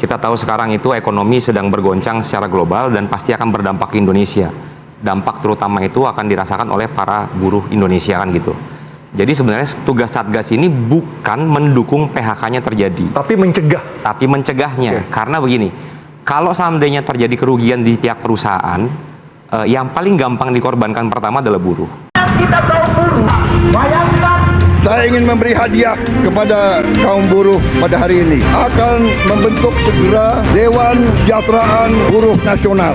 Kita tahu sekarang itu ekonomi sedang bergoncang secara global dan pasti akan berdampak ke Indonesia. Dampak terutama itu akan dirasakan oleh para buruh Indonesia kan gitu. Jadi sebenarnya tugas Satgas ini bukan mendukung PHK-nya terjadi, Tapi mencegah. tapi mencegahnya. Karena begini, kalau seandainya terjadi kerugian di pihak perusahaan, yang paling gampang dikorbankan pertama adalah buruh. Kita kaum buruh, bayangkan. Saya ingin memberi hadiah kepada kaum buruh pada hari ini. Akan membentuk segera Dewan Kesejahteraan Buruh Nasional.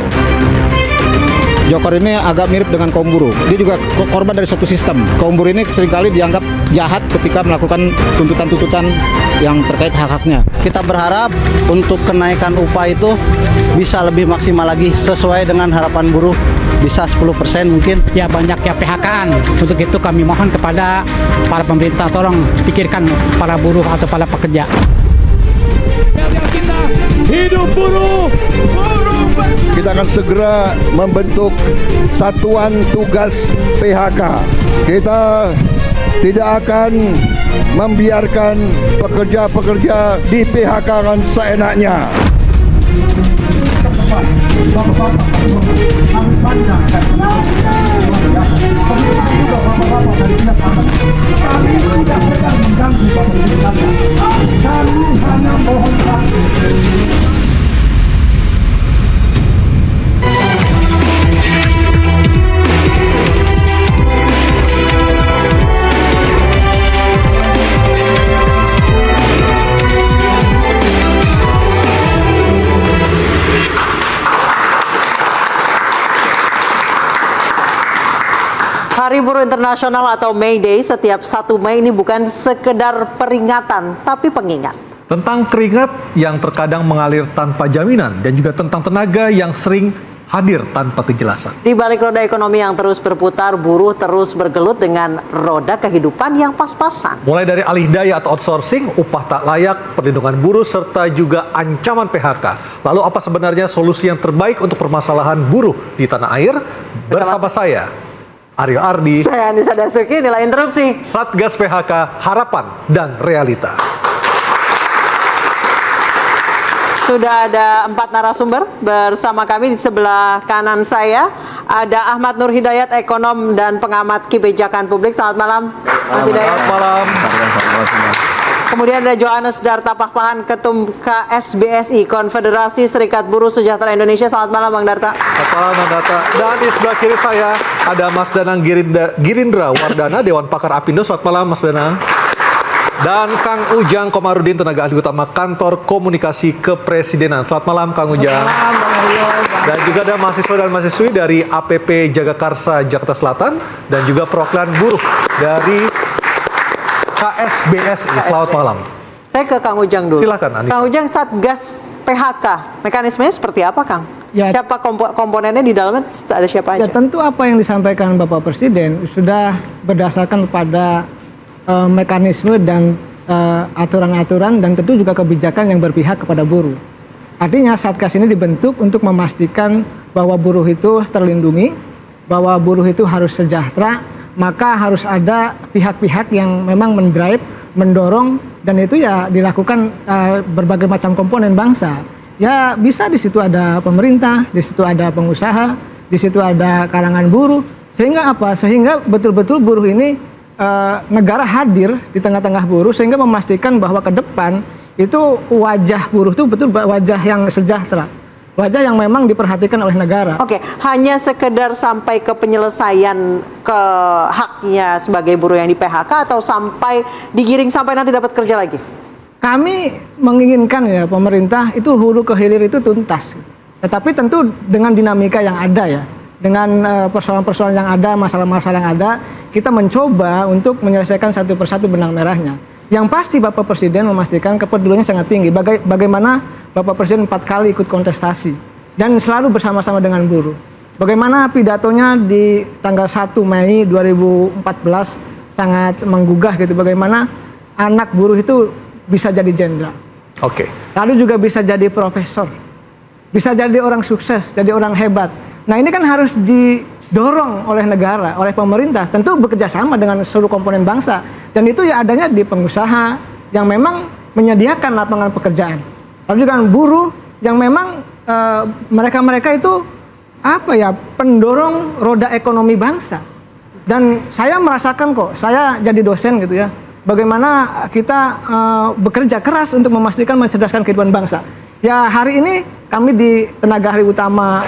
Joker ini agak mirip dengan kaum buruh. Dia juga korban dari satu sistem. Kaum buruh ini seringkali dianggap jahat ketika melakukan tuntutan-tuntutan yang terkait hak-haknya. Kita berharap untuk kenaikan upah itu bisa lebih maksimal lagi sesuai dengan harapan buruh, bisa 10% mungkin. Ya banyaknya PHK-an. Untuk itu kami mohon kepada para pemerintah tolong pikirkan para buruh atau para pekerja. Kita hidup buruh. Kita akan segera membentuk satuan tugas PHK. Kita tidak akan membiarkan pekerja-pekerja di PHK-kan seenaknya. Hari Buruh Internasional atau May Day setiap 1 Mei ini bukan sekedar peringatan, tapi pengingat. Tentang keringat yang terkadang mengalir tanpa jaminan dan juga tentang tenaga yang sering hadir tanpa kejelasan. Di balik roda ekonomi yang terus berputar, buruh terus bergelut dengan roda kehidupan yang pas-pasan. Mulai dari alih daya atau outsourcing, upah tak layak, perlindungan buruh, serta juga ancaman PHK. Lalu apa sebenarnya solusi yang terbaik untuk permasalahan buruh di tanah air? Bersama saya, Aryo Ardi, Saya Anissa Dasuki, inilah interupsi. Satgas PHK, Harapan dan Realita. Sudah ada 4 narasumber bersama kami. Di sebelah kanan saya ada Ahmad Nur Hidayat, ekonom dan pengamat kebijakan publik. Selamat malam, Mas Hidayat. Selamat malam. Kemudian ada Johannes Darta Pakpahan, Ketum KSBSI, Konfederasi Serikat Buruh Sejahtera Indonesia. Selamat malam, Bang Darta. Selamat malam, Bang Darta. Dan di sebelah kiri saya ada Mas Danang Girindra Wardana, Dewan Pakar Apindo. Selamat malam, Mas Danang. Dan Kang Ujang Komarudin, tenaga ahli utama Kantor Komunikasi Kepresidenan. Selamat malam, Kang Ujang. Dan juga ada mahasiswa dan mahasiswi dari APP Jagakarsa Jakarta Selatan dan juga perwakilan buruh dari KSBSI. Selamat malam. Saya ke Kang Ujang dulu. Silakan, Anissa. Kang Ujang, Satgas PHK, mekanismenya seperti apa, Kang? Ya. Siapa komponennya di dalamnya, ada siapa aja? Ya tentu apa yang disampaikan Bapak Presiden sudah berdasarkan pada mekanisme dan aturan-aturan dan tentu juga kebijakan yang berpihak kepada buruh. Artinya Satgas ini dibentuk untuk memastikan bahwa buruh itu terlindungi, bahwa buruh itu harus sejahtera, maka harus ada pihak-pihak yang memang mendrive, mendorong, dan itu ya dilakukan berbagai macam komponen bangsa. Ya bisa di situ ada pemerintah, di situ ada pengusaha, di situ ada kalangan buruh. Sehingga apa? Sehingga betul-betul buruh ini negara hadir di tengah-tengah buruh sehingga memastikan bahwa ke depan itu wajah buruh itu betul wajah yang sejahtera, wajah yang memang diperhatikan oleh negara. Oke, hanya sekedar sampai ke penyelesaian ke haknya sebagai buruh yang di PHK atau sampai digiring sampai nanti dapat kerja lagi? Kami menginginkan ya pemerintah itu hulu ke hilir itu tuntas. Tetapi tentu dengan dinamika yang ada ya, dengan persoalan-persoalan yang ada, masalah-masalah yang ada, kita mencoba untuk menyelesaikan satu persatu benang merahnya. Yang pasti Bapak Presiden memastikan kepeduliannya sangat tinggi. Bagaimana Bapak Presiden 4 kali ikut kontestasi dan selalu bersama-sama dengan buruh. Bagaimana pidatonya di tanggal 1 Mei 2014 sangat menggugah gitu. Bagaimana anak buruh itu bisa jadi jenderal. Oke. Lalu juga bisa jadi profesor. Bisa jadi orang sukses, jadi orang hebat. Nah ini kan harus didorong oleh negara, oleh pemerintah. Tentu bekerja sama dengan seluruh komponen bangsa. Dan itu ya adanya di pengusaha yang memang menyediakan lapangan pekerjaan. Tapi juga buruh yang memang mereka-mereka itu apa ya, pendorong roda ekonomi bangsa. Dan saya merasakan kok, saya jadi dosen gitu ya, bagaimana kita bekerja keras untuk memastikan mencerdaskan kehidupan bangsa. Ya hari ini kami di tenaga ahli utama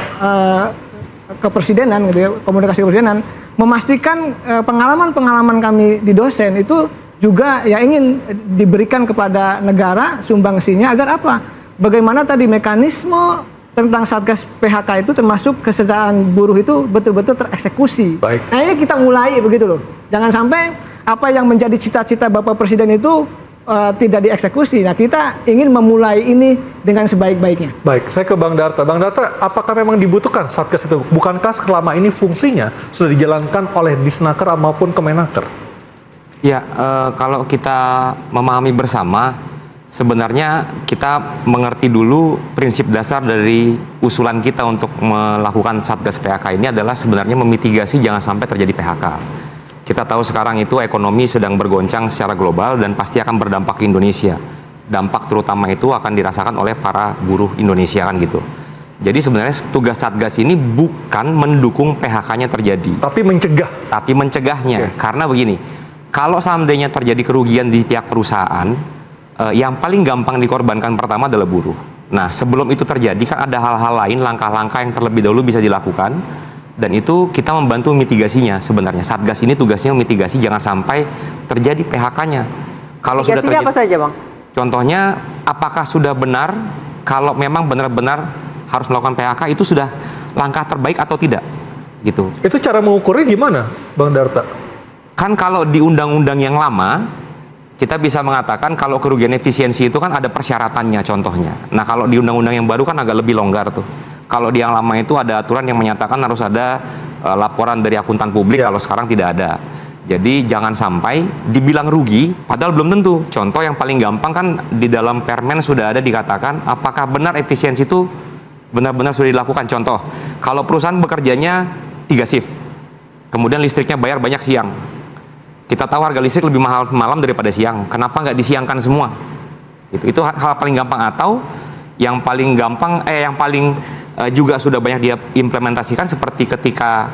kepresidenan gitu ya, komunikasi kepresidenan, memastikan pengalaman-pengalaman kami di dosen itu juga ya ingin diberikan kepada negara sumbangsinya agar apa? Bagaimana tadi mekanisme tentang Satgas PHK itu termasuk kesejahteraan buruh itu betul-betul tereksekusi. Baik. Nah ini kita mulai begitu loh. Jangan sampai apa yang menjadi cita-cita Bapak Presiden itu tidak dieksekusi. Nah kita ingin memulai ini dengan sebaik-baiknya. Baik, saya ke Bang Darta. Bang Darta, apakah memang dibutuhkan Satgas itu? Bukankah selama ini fungsinya sudah dijalankan oleh Disnaker maupun Kemenaker? Ya, kalau kita memahami bersama, sebenarnya kita mengerti dulu prinsip dasar dari usulan kita untuk melakukan Satgas PHK ini adalah sebenarnya memitigasi jangan sampai terjadi PHK. Kita tahu sekarang itu ekonomi sedang bergoncang secara global dan pasti akan berdampak ke Indonesia. Dampak terutama itu akan dirasakan oleh para buruh Indonesia kan gitu. Jadi sebenarnya tugas Satgas ini bukan mendukung PHK-nya terjadi. Tapi mencegah. Tapi mencegahnya. Oke. Karena begini, kalau seandainya terjadi kerugian di pihak perusahaan, yang paling gampang dikorbankan pertama adalah buruh. Nah, sebelum itu terjadi kan ada hal-hal lain, langkah-langkah yang terlebih dahulu bisa dilakukan, dan itu kita membantu mitigasinya sebenarnya. Satgas ini tugasnya mitigasi jangan sampai terjadi PHK-nya. Kalau sudah terjadi, apa saja, Bang? contohnya, apakah sudah benar kalau memang benar-benar harus melakukan PHK itu sudah langkah terbaik atau tidak, gitu. Itu cara mengukurnya gimana, Bang Darta? Kan kalau di undang-undang yang lama, kita bisa mengatakan kalau kerugian efisiensi itu kan ada persyaratannya contohnya. Nah kalau di undang-undang yang baru kan agak lebih longgar tuh. Kalau di yang lama itu ada aturan yang menyatakan harus ada laporan dari akuntan publik, kalau sekarang tidak ada. Jadi jangan sampai dibilang rugi, padahal belum tentu. Contoh yang paling gampang kan di dalam Permen sudah ada dikatakan apakah benar efisiensi itu benar-benar sudah dilakukan. Contoh, kalau perusahaan bekerjanya 3 shift, kemudian listriknya bayar banyak siang. Kita tahu harga listrik lebih mahal malam daripada siang. Kenapa nggak disiangkan semua? Itu hal paling gampang. Atau yang paling gampang, yang paling juga sudah banyak dia implementasikan seperti ketika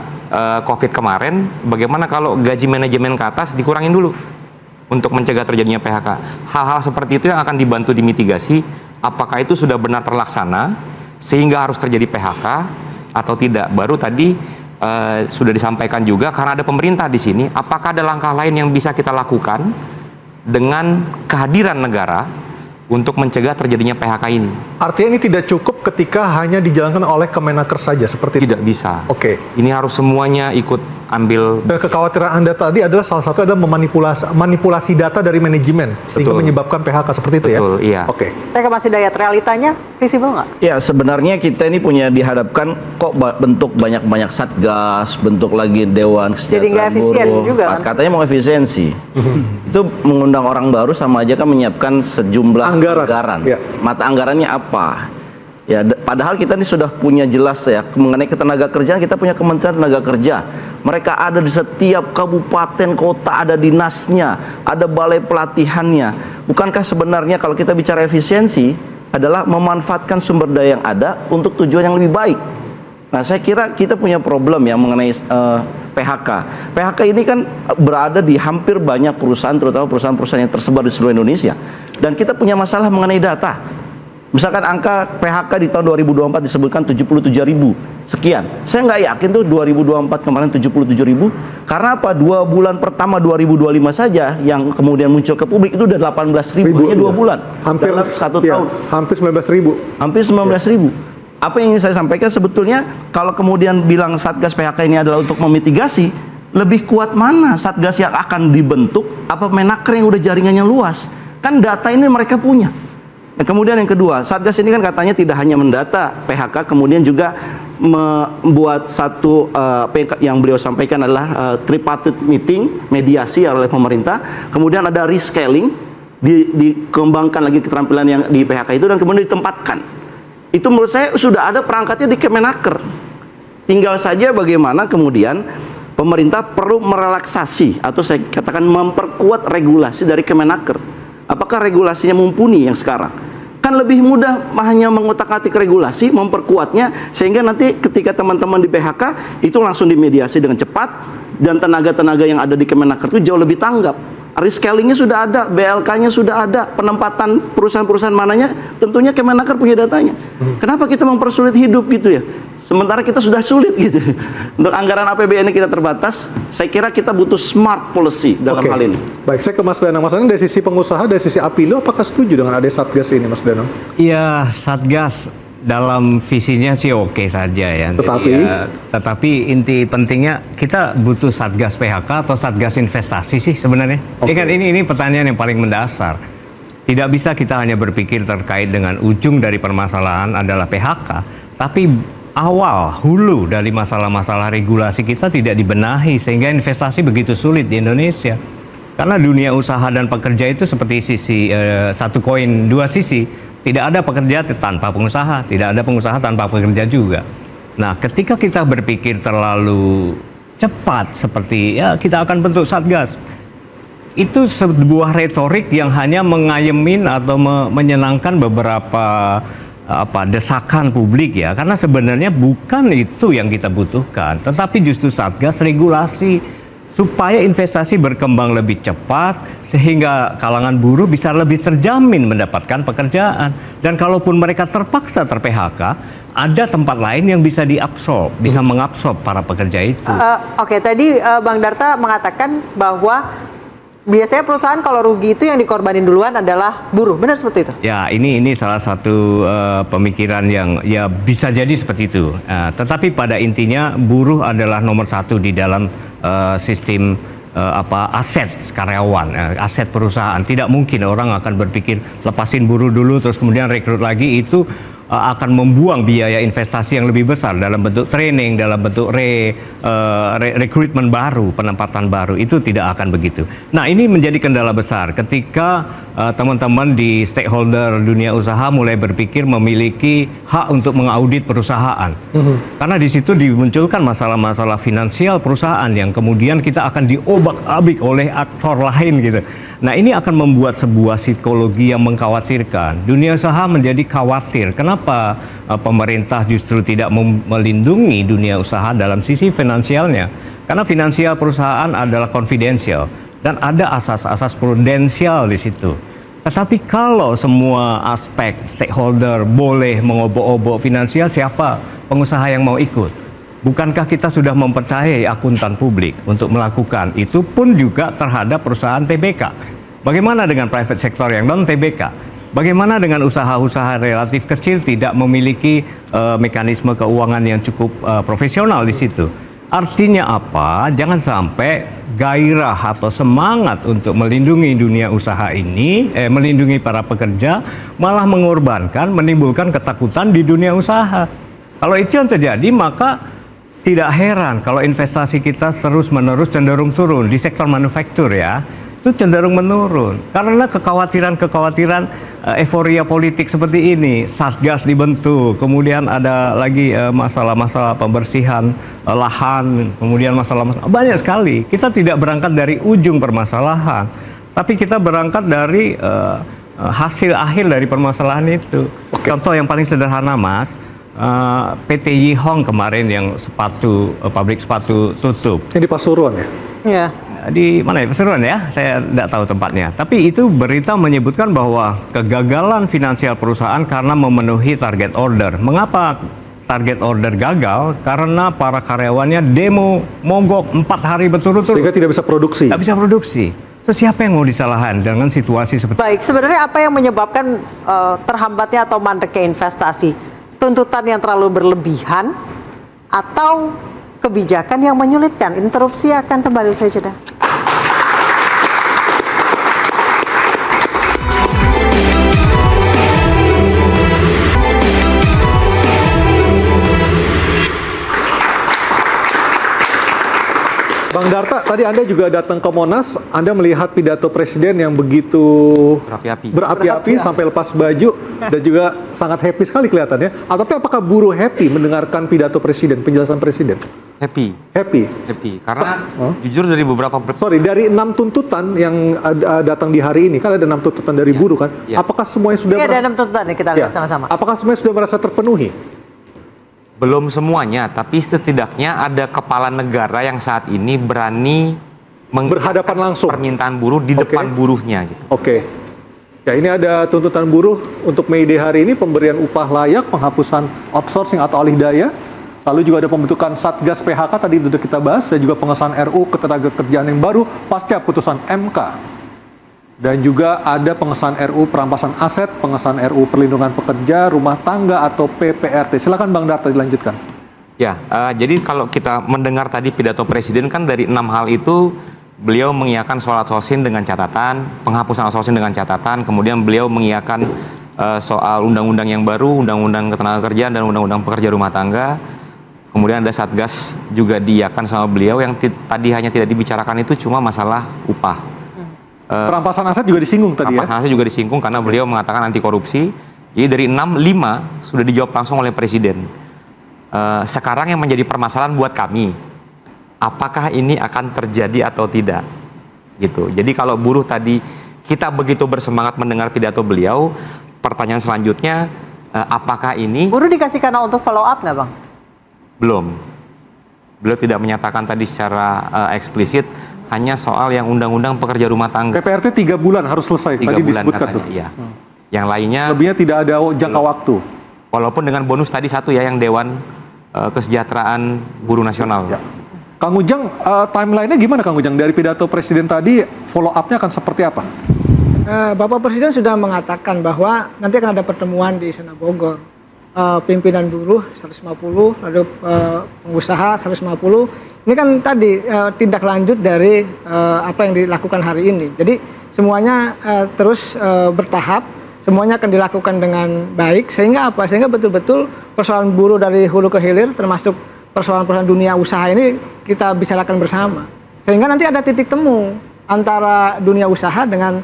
COVID kemarin. Bagaimana kalau gaji manajemen ke atas dikurangin dulu untuk mencegah terjadinya PHK? Hal-hal seperti itu yang akan dibantu dimitigasi. Apakah itu sudah benar terlaksana sehingga harus terjadi PHK atau tidak? Baru tadi sudah disampaikan juga karena ada pemerintah di sini, apakah ada langkah lain yang bisa kita lakukan dengan kehadiran negara untuk mencegah terjadinya PHK ini? Artinya ini tidak cukup ketika hanya dijalankan oleh Kemenaker saja seperti itu? Tidak bisa. Oke. Ini harus semuanya ikut ambil. Dan kekhawatiran Anda tadi adalah salah satu adalah manipulasi data dari manajemen sehingga menyebabkan PHK seperti itu ya? Betul, iya. Oke. Saya ke Mas Hidayat, realitanya visible nggak? Ya sebenarnya kita ini punya dihadapkan kok bentuk banyak-banyak satgas, bentuk lagi dewan Jadi nggak kesejahteraan efisien buruh. juga kan? Katanya mau efisiensi. Itu mengundang orang baru sama aja kan menyiapkan sejumlah anggaran. Ya. Mata anggarannya apa? Ya, padahal kita ini sudah punya jelas ya mengenai ketenaga kerjaan, kita punya Kementerian Tenaga Kerja. Mereka ada di setiap kabupaten kota, ada dinasnya, ada balai pelatihannya. Bukankah sebenarnya kalau kita bicara efisiensi adalah memanfaatkan sumber daya yang ada untuk tujuan yang lebih baik. Nah, saya kira kita punya problem ya mengenai PHK. PHK ini kan berada di hampir banyak perusahaan, terutama perusahaan-perusahaan yang tersebar di seluruh Indonesia. Dan kita punya masalah mengenai data. Misalkan angka PHK di tahun 2024 disebutkan 77.000 sekian. Saya nggak yakin tuh 2024 kemarin 77.000. Karena apa? 2 bulan pertama 2025 saja yang kemudian muncul ke publik itu udah 18.000. Hanya 2 bulan. Hampir dalam 1 tahun. Hampir 19.000. Hampir 19.000. Apa yang ingin saya sampaikan sebetulnya kalau kemudian bilang Satgas PHK ini adalah untuk memitigasi, lebih kuat mana Satgas yang akan dibentuk apa Menaker yang udah jaringannya luas? Kan data ini mereka punya. Nah, kemudian yang kedua, Satgas ini kan katanya tidak hanya mendata PHK, kemudian juga membuat satu yang beliau sampaikan adalah tripartite meeting, mediasi oleh pemerintah. Kemudian ada rescaling, dikembangkan lagi keterampilan yang di PHK itu dan kemudian ditempatkan. Itu menurut saya sudah ada perangkatnya di Kemenaker. Tinggal saja bagaimana kemudian pemerintah perlu merelaksasi atau saya katakan memperkuat regulasi dari Kemenaker. Apakah regulasinya mumpuni yang sekarang? Kan lebih mudah hanya mengotak-atik regulasi, memperkuatnya, sehingga nanti ketika teman-teman di PHK itu langsung dimediasi dengan cepat, dan tenaga-tenaga yang ada di Kemenaker itu jauh lebih tanggap. Rescalingnya sudah ada, BLK-nya sudah ada, penempatan perusahaan-perusahaan mananya, tentunya Kemenaker punya datanya. Kenapa kita mempersulit hidup gitu ya? Sementara kita sudah sulit gitu. Untuk anggaran APBN kita terbatas, saya kira kita butuh smart policy dalam Oke. hal ini. Baik, saya ke Mas Danang. Mas Danang, dari sisi pengusaha, dari sisi Apindo, apakah setuju dengan ada Satgas ini, Mas Danang? Iya, Satgas dalam visinya sih oke saja ya. Tetapi? Tetapi inti pentingnya kita butuh Satgas PHK atau Satgas investasi sih sebenarnya. Oke. Ini pertanyaan yang paling mendasar. Tidak bisa kita hanya berpikir terkait dengan ujung dari permasalahan adalah PHK, tapi awal hulu dari masalah-masalah regulasi kita tidak dibenahi sehingga investasi begitu sulit di Indonesia. Karena dunia usaha dan pekerja itu seperti sisi satu koin dua sisi. Tidak ada pekerja tanpa pengusaha, tidak ada pengusaha tanpa pekerja juga. Nah, ketika kita berpikir terlalu cepat seperti ya kita akan bentuk Satgas, itu sebuah retorik yang hanya mengayemin atau menyenangkan beberapa desakan publik ya, karena sebenarnya bukan itu yang kita butuhkan, tetapi justru Satgas regulasi supaya investasi berkembang lebih cepat sehingga kalangan buruh bisa lebih terjamin mendapatkan pekerjaan, dan kalaupun mereka terpaksa ter-PHK ada tempat lain yang bisa diabsorb, bisa mengabsorb para pekerja itu. Oke, tadi Bang Darta mengatakan bahwa biasanya perusahaan kalau rugi itu yang dikorbanin duluan adalah buruh, benar seperti itu? Ya, ini salah satu pemikiran yang ya bisa jadi seperti itu. Tetapi pada intinya buruh adalah nomor satu di dalam sistem aset karyawan, aset perusahaan. Tidak mungkin orang akan berpikir lepasin buruh dulu terus kemudian rekrut lagi, itu akan membuang biaya investasi yang lebih besar dalam bentuk training, dalam bentuk rekrutmen baru, penempatan baru. Itu tidak akan begitu. Nah, ini menjadi kendala besar ketika teman-teman di stakeholder dunia usaha mulai berpikir memiliki hak untuk mengaudit perusahaan. Karena di situ dimunculkan masalah-masalah finansial perusahaan yang kemudian kita akan diobak-abik oleh aktor lain gitu. Nah, ini akan membuat sebuah psikologi yang mengkhawatirkan. Dunia usaha menjadi khawatir. Kenapa pemerintah justru tidak melindungi dunia usaha dalam sisi finansialnya? Karena finansial perusahaan adalah confidential dan ada asas-asas prudensial di situ. Tetapi kalau semua aspek stakeholder boleh mengobok-obok finansial, siapa pengusaha yang mau ikut? Bukankah kita sudah mempercayai akuntan publik untuk melakukan itu pun juga terhadap perusahaan TBK? Bagaimana dengan private sector yang non TBK? Bagaimana dengan usaha-usaha relatif kecil tidak memiliki mekanisme keuangan yang cukup profesional di situ? Artinya apa? Jangan sampai gairah atau semangat untuk melindungi dunia usaha ini, melindungi para pekerja, malah mengorbankan, menimbulkan ketakutan di dunia usaha. Kalau itu yang terjadi, maka tidak heran kalau investasi kita terus-menerus cenderung turun. Di sektor manufaktur ya, itu cenderung menurun. Karena kekhawatiran euforia politik seperti ini. Satgas dibentuk, kemudian ada lagi masalah-masalah pembersihan lahan, kemudian masalah-masalah banyak sekali. Kita tidak berangkat dari ujung permasalahan, tapi kita berangkat dari hasil akhir dari permasalahan itu. Contoh yang paling sederhana, Mas, PT Yihong kemarin yang pabrik sepatu tutup. Ini di Pasuruan ya? Iya. Di mana ya? Pasuruan ya? Saya tidak tahu tempatnya. Tapi itu berita menyebutkan bahwa kegagalan finansial perusahaan karena memenuhi target order. Mengapa target order gagal? Karena para karyawannya demo mogok 4 hari berturut-turut. Sehingga tidak bisa produksi. Tidak bisa produksi. Terus siapa yang mau disalahkan dengan situasi seperti Baik, sebenarnya apa yang menyebabkan terhambatnya atau mandeknya investasi? Tuntutan yang terlalu berlebihan atau kebijakan yang menyulitkan? Interupsi akan kembali usai jeda. Bang Darta, tadi Anda juga datang ke Monas, Anda melihat pidato Presiden yang begitu berapi-api sampai lepas baju dan juga sangat happy sekali kelihatannya. Tapi apakah buruh happy mendengarkan pidato Presiden, penjelasan Presiden? Happy. Karena jujur dari beberapa... dari 6 tuntutan yang datang di hari ini, kan ada 6 tuntutan dari buruh kan? Apakah semuanya sudah... Ini ada 6 tuntutan nih, kita lihat sama-sama. Apakah semuanya sudah merasa terpenuhi? Belum semuanya, tapi setidaknya ada kepala negara yang saat ini berani berhadapan langsung permintaan buruh di depan buruhnya gitu. Oke. Ya, ini ada tuntutan buruh untuk May Day hari ini, pemberian upah layak, penghapusan outsourcing atau alih daya. Lalu juga ada pembentukan Satgas PHK tadi sudah kita bahas, dan juga pengesahan RU Ketenagakerjaan yang baru pasca putusan MK. Dan juga ada pengesahan RU perampasan aset, pengesahan RU perlindungan pekerja, rumah tangga atau PPRT. Silakan Bang Darta dilanjutkan. Ya, jadi kalau kita mendengar tadi pidato Presiden kan dari 6 hal itu beliau mengiyakan soal outsourcing dengan catatan, penghapusan outsourcing dengan catatan, kemudian beliau mengiyakan soal undang-undang yang baru, undang-undang ketenagakerjaan dan undang-undang pekerja rumah tangga. Kemudian ada Satgas juga diiyakan sama beliau, yang tadi hanya tidak dibicarakan itu cuma masalah upah. Perampasan aset juga disinggung tadi ya? Perampasan aset juga disinggung karena beliau mengatakan anti korupsi. Jadi dari 6, 5 sudah dijawab langsung oleh Presiden. Sekarang yang menjadi permasalahan buat kami, apakah ini akan terjadi atau tidak? Gitu. Jadi kalau buruh tadi kita begitu bersemangat mendengar pidato beliau, pertanyaan selanjutnya, apakah ini... Buruh dikasih kanal untuk follow up nggak Bang? Belum. Beliau tidak menyatakan tadi secara eksplisit, hanya soal yang undang-undang pekerja rumah tangga. PPRT 3 bulan harus selesai, 3 tadi bulan disebutkan katanya, tuh. iya. Yang lainnya... Lebihnya tidak ada jangka waktu. Walaupun dengan bonus tadi satu ya, yang Dewan Kesejahteraan Buruh Nasional. Ya. Kang Ujang, timeline-nya gimana Kang Ujang? Dari pidato Presiden tadi, follow up-nya akan seperti apa? Bapak Presiden sudah mengatakan bahwa nanti akan ada pertemuan di Istana Bogor. Pimpinan buruh 150, lalu pengusaha 150. Ini kan tadi tindak lanjut dari apa yang dilakukan hari ini. Jadi semuanya terus bertahap, semuanya akan dilakukan dengan baik. Sehingga apa? Sehingga betul-betul persoalan buruh dari hulu ke hilir, termasuk persoalan-persoalan dunia usaha ini kita bicarakan bersama. Sehingga nanti ada titik temu antara dunia usaha dengan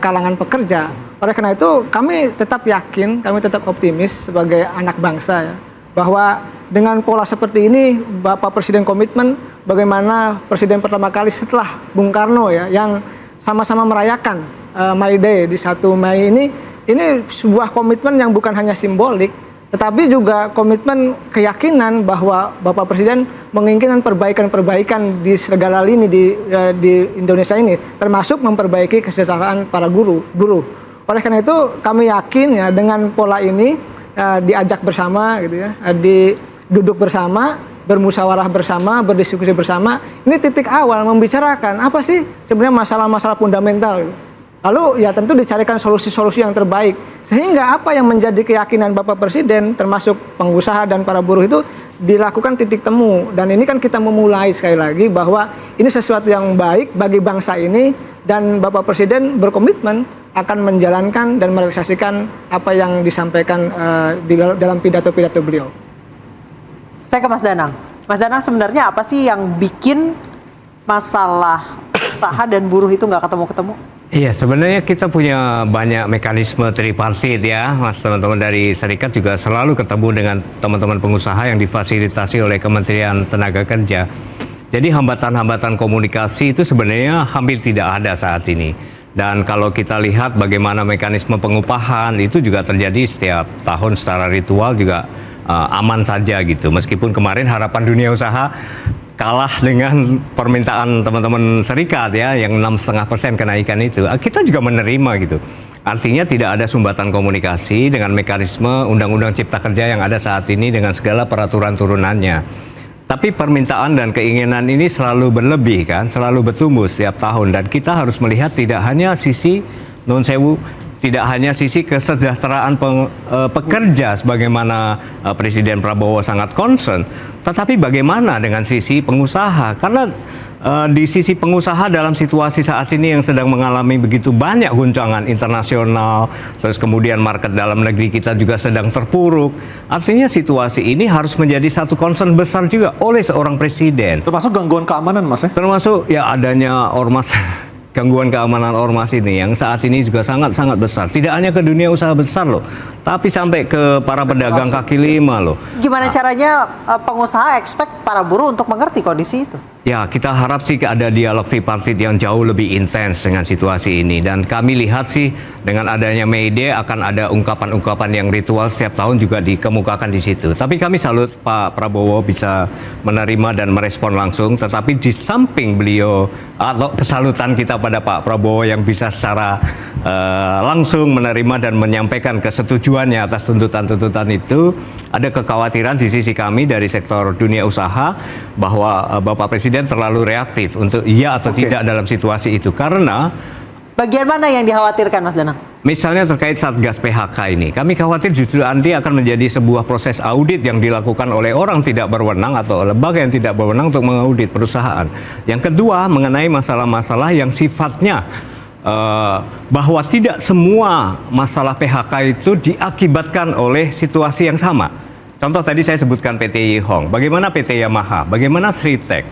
kalangan pekerja. Oleh karena itu kami tetap yakin, kami tetap optimis sebagai anak bangsa ya, bahwa dengan pola seperti ini Bapak Presiden komitmen bagaimana Presiden pertama kali setelah Bung Karno ya, yang sama-sama merayakan May Day di 1 Mei ini sebuah komitmen yang bukan hanya simbolik, tetapi juga komitmen keyakinan bahwa Bapak Presiden menginginkan perbaikan-perbaikan di segala lini di Indonesia ini, termasuk memperbaiki kesejahteraan para buruh. Oleh karena itu kami yakin ya dengan pola ini diajak bersama gitu ya, duduk bersama, bermusyawarah bersama, berdiskusi bersama. Ini titik awal membicarakan apa sih sebenarnya masalah-masalah fundamental. Lalu ya tentu dicarikan solusi-solusi yang terbaik. Sehingga apa yang menjadi keyakinan Bapak Presiden termasuk pengusaha dan para buruh itu dilakukan titik temu. Dan ini kan kita memulai sekali lagi bahwa ini sesuatu yang baik bagi bangsa ini, dan Bapak Presiden berkomitmen akan menjalankan dan merealisasikan apa yang disampaikan di dalam pidato-pidato beliau. Saya ke Mas Danang. Mas Danang, sebenarnya apa sih yang bikin masalah usaha dan buruh itu nggak ketemu-ketemu? Iya, sebenarnya kita punya banyak mekanisme tripartit ya, Mas. Teman-teman dari serikat juga selalu ketemu dengan teman-teman pengusaha yang difasilitasi oleh Kementerian Tenaga Kerja. Jadi hambatan-hambatan komunikasi itu sebenarnya hampir tidak ada saat ini. Dan kalau kita lihat bagaimana mekanisme pengupahan itu juga terjadi setiap tahun secara ritual juga aman saja gitu. Meskipun kemarin harapan dunia usaha kalah dengan permintaan teman-teman serikat ya, yang 6,5% kenaikan itu. Kita juga menerima gitu. Artinya tidak ada sumbatan komunikasi dengan mekanisme Undang-Undang Cipta Kerja yang ada saat ini dengan segala peraturan turunannya. Tapi permintaan dan keinginan ini selalu berlebih kan, selalu bertumbuh setiap tahun, dan kita harus melihat tidak hanya sisi non sewu, tidak hanya sisi kesejahteraan pekerja sebagaimana Presiden Prabowo sangat concern, tetapi bagaimana dengan sisi pengusaha, karena di sisi pengusaha dalam situasi saat ini yang sedang mengalami begitu banyak guncangan internasional, terus kemudian market dalam negeri kita juga sedang terpuruk. Artinya situasi ini harus menjadi satu concern besar juga oleh seorang presiden. Termasuk gangguan keamanan, Mas ya? Termasuk ya adanya ormas, gangguan keamanan ormas ini yang saat ini juga sangat-sangat besar. Tidak hanya ke dunia usaha besar loh, tapi sampai ke para pedagang kaki lima loh. Gimana caranya pengusaha expect para buruh untuk mengerti kondisi itu? Ya, kita harap sih ada dialog tripartit yang jauh lebih intens dengan situasi ini. Dan kami lihat sih dengan adanya May Day akan ada ungkapan-ungkapan yang ritual setiap tahun juga dikemukakan di situ. Tapi kami salut Pak Prabowo bisa menerima dan merespon langsung. Tetapi di samping beliau atau kesalutan kita pada Pak Prabowo yang bisa secara langsung menerima dan menyampaikan kesetujuannya atas tuntutan-tuntutan itu, ada kekhawatiran di sisi kami dari sektor dunia usaha bahwa Bapak Presiden terlalu reaktif untuk iya atau tidak dalam situasi itu. Karena bagian mana yang dikhawatirkan, Mas Danang? misalnya terkait Satgas PHK ini, kami khawatir justru nanti akan menjadi sebuah proses audit yang dilakukan oleh orang tidak berwenang atau lembaga yang tidak berwenang untuk mengaudit perusahaan. Yang kedua, mengenai masalah-masalah yang sifatnya bahwa tidak semua masalah PHK itu diakibatkan oleh situasi yang sama. Contoh tadi saya sebutkan PT Yihong, bagaimana PT Yamaha, bagaimana Sritek.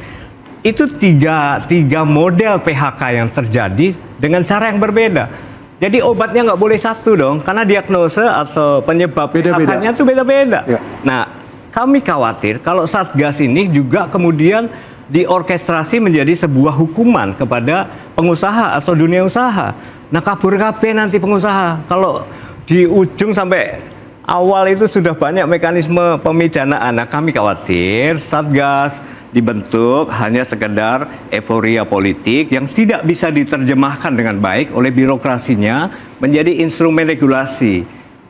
Itu tiga model PHK yang terjadi dengan cara yang berbeda. Jadi obatnya nggak boleh satu dong, karena diagnosa atau penyebab PHK-nya itu beda-beda. Ya. Nah, kami khawatir kalau Satgas ini juga kemudian diorkestrasi menjadi sebuah hukuman kepada pengusaha atau dunia usaha. Nah, kabur kabeh nanti pengusaha. Kalau di ujung sampai awal itu sudah banyak mekanisme pemidanaan. Nah, kami khawatir Satgas dibentuk hanya sekedar euforia politik yang tidak bisa diterjemahkan dengan baik oleh birokrasinya menjadi instrumen regulasi.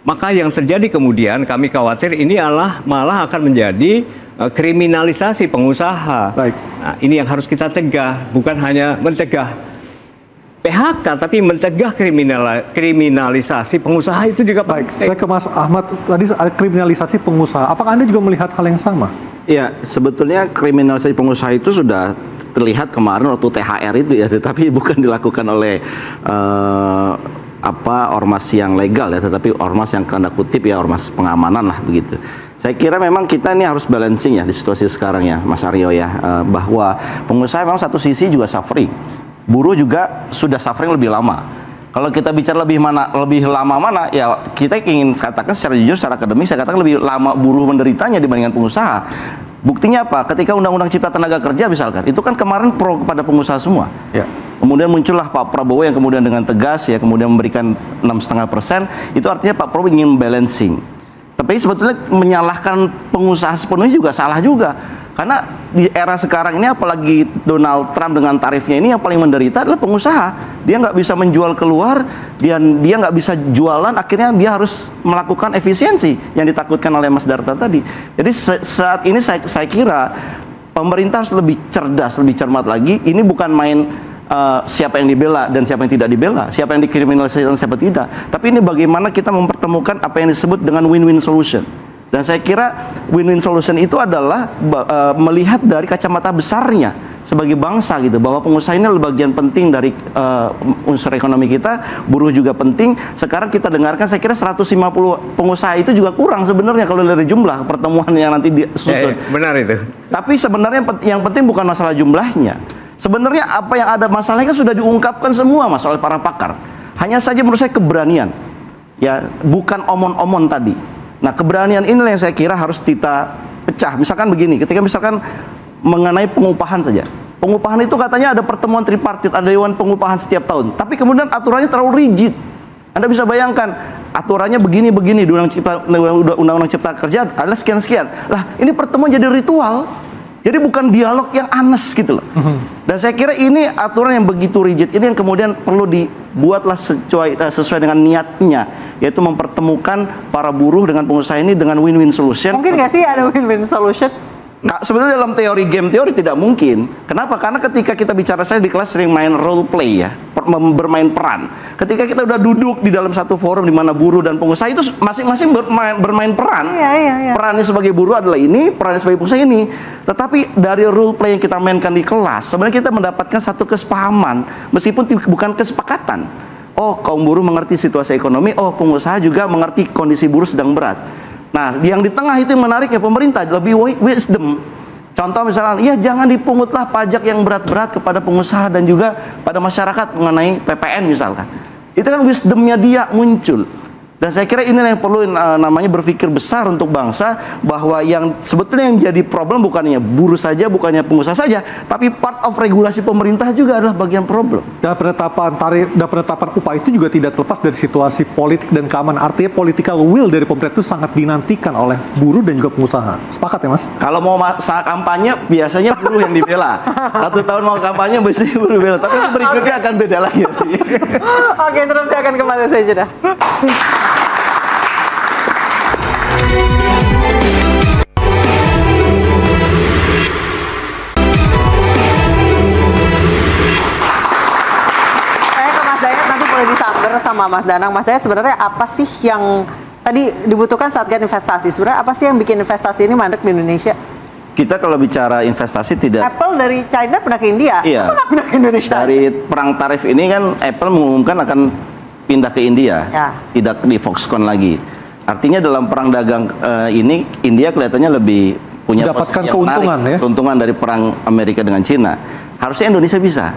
Maka yang terjadi kemudian kami khawatir ini malah akan menjadi kriminalisasi pengusaha. Baik. Nah, ini yang harus kita cegah, bukan hanya mencegah PHK, tapi mencegah kriminalisasi pengusaha itu juga baik. penting. Saya ke Mas Ahmad, tadi ada kriminalisasi pengusaha. Apakah Anda juga melihat hal yang sama? Ya, sebetulnya kriminalisasi pengusaha itu sudah terlihat kemarin waktu THR itu ya, tetapi bukan dilakukan oleh ormas yang legal ya, tetapi ormas yang tanda kutip ya ormas pengamanan lah begitu. Saya kira memang kita ini harus balancing ya di situasi sekarang ya, Mas Aryo ya, bahwa pengusaha memang satu sisi juga suffering, buruh juga sudah suffering lebih lama. Kalau kita bicara lebih lama mana, ya kita ingin katakan secara jujur, secara akademis, saya katakan lebih lama buruh menderitanya dibandingkan pengusaha. Buktinya apa? Ketika Undang-Undang Cipta Tenaga Kerja misalkan, itu kan kemarin pro kepada pengusaha semua. Ya. Kemudian muncullah Pak Prabowo yang kemudian dengan tegas ya kemudian memberikan 6,5%. Itu artinya Pak Prabowo ingin balancing. Tapi sebetulnya menyalahkan pengusaha sepenuhnya juga salah juga. Karena di era sekarang ini apalagi Donald Trump dengan tarifnya ini yang paling menderita adalah pengusaha. Dia nggak bisa menjual keluar, dia nggak bisa jualan, akhirnya dia harus melakukan efisiensi yang ditakutkan oleh Mas Darta tadi. Jadi saat ini saya kira pemerintah harus lebih cerdas, lebih cermat lagi. Ini bukan main siapa yang dibela dan siapa yang tidak dibela, siapa yang dikriminalisasi dan siapa tidak. Tapi ini bagaimana kita mempertemukan apa yang disebut dengan win-win solution. Dan saya kira win-win solution itu adalah melihat dari kacamata besarnya sebagai bangsa gitu, bahwa pengusaha ini adalah bagian penting dari unsur ekonomi kita, buruh juga penting. Sekarang kita dengarkan saya kira 150 pengusaha itu juga kurang sebenarnya kalau dari jumlah pertemuan yang nanti disusun. Benar itu. Tapi sebenarnya yang penting bukan masalah jumlahnya. Sebenarnya apa yang ada masalahnya kan sudah diungkapkan semua Mas oleh para pakar. Hanya saja menurut saya keberanian. Ya, bukan omon-omon tadi. Nah, keberanian inilah yang saya kira harus kita pecah. Misalkan begini, ketika misalkan mengenai pengupahan saja. Pengupahan itu katanya ada pertemuan tripartit, ada dewan pengupahan setiap tahun. Tapi kemudian aturannya terlalu rigid. Anda bisa bayangkan, aturannya begini-begini, di Undang-Undang Cipta Kerja adalah sekian-sekian. Lah, ini pertemuan jadi ritual. Jadi bukan dialog yang anes gitu loh. Dan saya kira ini aturan yang begitu rigid ini yang kemudian perlu dibuatlah sesuai dengan niatnya, yaitu mempertemukan para buruh dengan pengusaha ini dengan win-win solution. Mungkin nggak sih ada win-win solution? Sebetulnya dalam game teori tidak mungkin. Kenapa? Karena ketika kita bicara, saya di kelas sering main role play ya, bermain peran. Ketika kita udah duduk di dalam satu forum di mana buruh dan pengusaha itu masing-masing bermain peran. Iya. Perannya sebagai buruh adalah ini, perannya sebagai pengusaha ini. Tetapi dari role play yang kita mainkan di kelas, sebenarnya kita mendapatkan satu kesepahaman, meskipun bukan kesepakatan. Oh, kaum buruh mengerti situasi ekonomi, oh pengusaha juga mengerti kondisi buruh sedang berat. Nah, yang di tengah itu yang menariknya, pemerintah lebih wisdom. Contoh misalnya, ya jangan dipungutlah pajak yang berat-berat kepada pengusaha dan juga pada masyarakat mengenai PPN misalkan. Itu kan wisdomnya dia muncul. Dan saya kira inilah yang perlu namanya berpikir besar untuk bangsa, bahwa yang sebetulnya yang jadi problem bukannya buruh saja, bukannya pengusaha saja, tapi part of regulasi pemerintah juga adalah bagian problem. Dan penetapan tarif dan penetapan upah itu juga tidak terlepas dari situasi politik dan keamanan. Artinya political will dari pemerintah itu sangat dinantikan oleh buruh dan juga pengusaha. Sepakat ya, Mas? Kalau mau saat kampanye biasanya buruh yang dibela. 1 tahun mau kampanye biasanya buruh bela. Tapi berikutnya akan beda lagi. Oke, terus saya akan kembali saja dah. Disamber sama Mas Danang. Mas Dayat, sebenarnya apa sih yang tadi dibutuhkan saat investasi? Sebenarnya apa sih yang bikin investasi ini mandek di Indonesia? Kita kalau bicara investasi tidak... Apple dari China pindah ke India, iya, kenapa pindah ke Indonesia? Dari perang tarif ini kan Apple mengumumkan akan pindah ke India, ya, tidak di Foxconn lagi. Artinya dalam perang dagang ini India kelihatannya lebih punya mendapatkan keuntungan, keuntungan dari perang Amerika dengan Cina. Harusnya Indonesia bisa.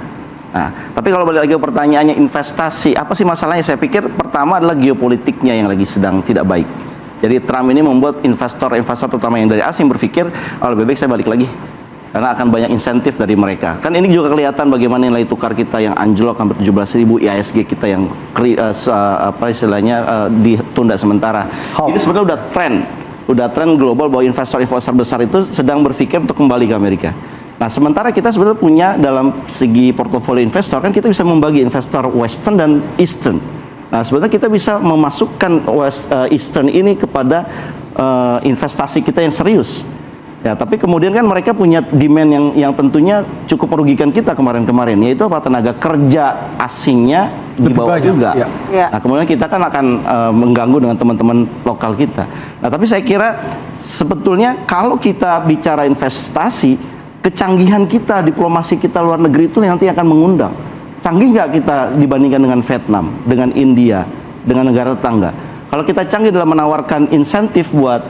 Nah, tapi kalau balik lagi ke pertanyaannya investasi, apa sih masalahnya? Saya pikir pertama adalah geopolitiknya yang lagi sedang tidak baik. Jadi Trump ini membuat investor terutama yang dari asing berpikir, oh lebih baik saya balik lagi, karena akan banyak insentif dari mereka. Kan ini juga kelihatan bagaimana nilai tukar kita yang anjlok hampir 17.000, IHSG kita yang ditunda sementara. Ini sebenarnya udah tren global bahwa investor-investor besar itu sedang berpikir untuk kembali ke Amerika. Nah, sementara kita sebetulnya punya dalam segi portofolio investor, kan kita bisa membagi investor Western dan Eastern. Nah, sebetulnya kita bisa memasukkan Eastern ini kepada investasi kita yang serius. Ya, tapi kemudian kan mereka punya demand yang tentunya cukup merugikan kita kemarin-kemarin, yaitu apa? Tenaga kerja asingnya di bawah juga. Ya. Nah, kemudian kita kan akan mengganggu dengan teman-teman lokal kita. Nah, tapi saya kira sebetulnya kalau kita bicara investasi, kecanggihan kita, diplomasi kita luar negeri itu nanti akan mengundang. Canggih nggak kita dibandingkan dengan Vietnam, dengan India, dengan negara tetangga? Kalau kita canggih dalam menawarkan insentif buat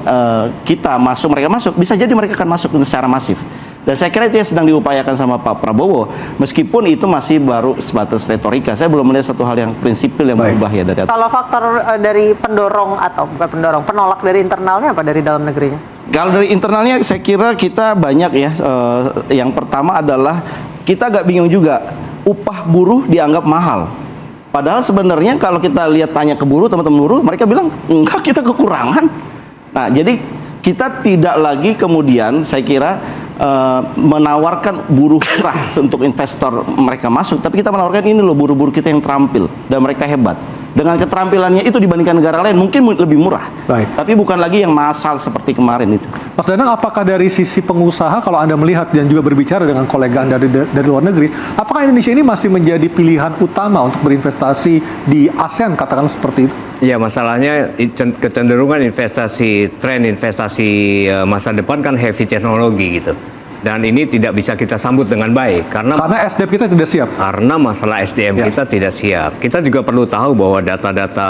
kita masuk, mereka masuk, bisa jadi mereka akan masuk secara masif. Dan saya kira itu yang sedang diupayakan sama Pak Prabowo, meskipun itu masih baru sebatas retorika. Saya belum melihat satu hal yang prinsipil yang berubah ya dari. Kalau faktor dari pendorong atau bukan pendorong, penolak dari internalnya apa dari dalam negerinya? Kalau dari internalnya saya kira kita banyak ya. Yang pertama adalah kita agak bingung juga, upah buruh dianggap mahal. Padahal sebenarnya kalau kita lihat tanya ke buruh, teman-teman buruh, mereka bilang enggak, kita kekurangan. Nah, jadi kita tidak lagi kemudian saya kira menawarkan buruh murah untuk investor mereka masuk, tapi kita menawarkan ini loh buruh-buruh kita yang terampil dan mereka hebat. Dengan keterampilannya itu dibandingkan negara lain mungkin lebih murah. Baik. Tapi bukan lagi yang massal seperti kemarin itu. Mas Danang, apakah dari sisi pengusaha, kalau Anda melihat dan juga berbicara dengan kolega Anda dari luar negeri, apakah Indonesia ini masih menjadi pilihan utama untuk berinvestasi di ASEAN, katakanlah seperti itu? Ya, masalahnya kecenderungan tren investasi masa depan kan heavy teknologi gitu. Dan ini tidak bisa kita sambut dengan baik karena SDM kita tidak siap. Karena masalah SDM kita tidak siap. Kita juga perlu tahu bahwa data-data